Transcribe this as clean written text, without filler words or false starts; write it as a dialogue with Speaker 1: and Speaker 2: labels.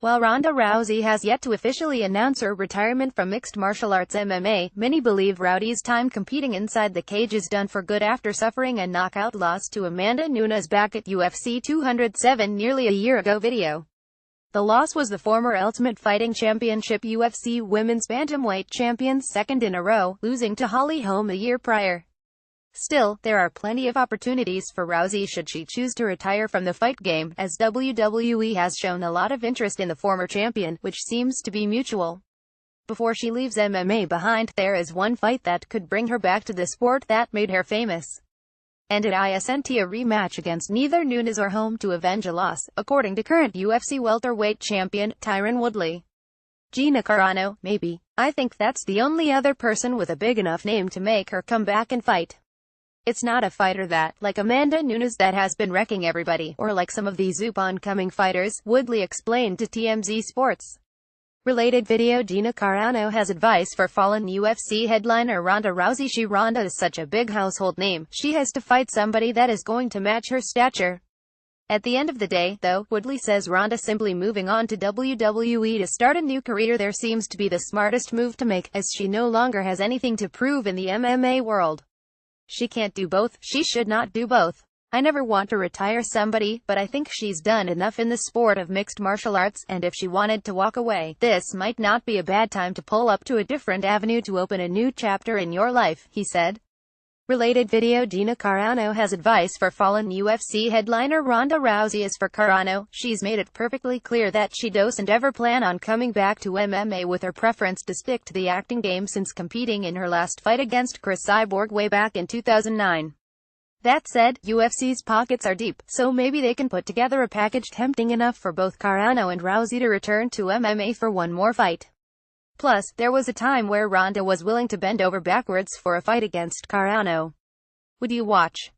Speaker 1: While Ronda Rousey has yet to officially announce her retirement from mixed martial arts MMA, many believe Rowdy's time competing inside the cage is done for good after suffering a knockout loss to Amanda Nunes back at UFC 207 nearly a year ago. Video. The loss was the former Ultimate Fighting Championship UFC Women's Bantamweight Champion's second in a row, losing to Holly Holm a year prior. Still, there are plenty of opportunities for Rousey should she choose to retire from the fight game, as WWE has shown a lot of interest in the former champion, which seems to be mutual. Before she leaves MMA behind, there is one fight that could bring her back to the sport that made her famous. And it isn't a rematch against neither Nunes or Holm to avenge a loss, according to current UFC welterweight champion, Tyron Woodley. Gina Carano, maybe. I think that's the only other person with a big enough name to make her come back and fight. It's not a fighter that, like Amanda Nunes, that has been wrecking everybody, or like some of these up-and-coming fighters, Woodley explained to TMZ Sports. Related video. Gina Carano has advice for fallen UFC headliner Ronda Rousey. Ronda is such a big household name, she has to fight somebody that is going to match her stature. At the end of the day, though, Woodley says Ronda simply moving on to WWE to start a new career there seems to be the smartest move to make, as she no longer has anything to prove in the MMA world. She can't do both. She should not do both. I never want to retire somebody, but I think she's done enough in the sport of mixed martial arts, and if she wanted to walk away, this might not be a bad time to pull up to a different avenue to open a new chapter in your life, he said. Related video. Gina Carano has advice for fallen UFC headliner Ronda Rousey. As for Carano, she's made it perfectly clear that she doesn't ever plan on coming back to MMA, with her preference to stick to the acting game since competing in her last fight against Chris Cyborg way back in 2009. That said, UFC's pockets are deep, so maybe they can put together a package tempting enough for both Carano and Rousey to return to MMA for one more fight. Plus, there was a time where Ronda was willing to bend over backwards for a fight against Carano. Would you watch?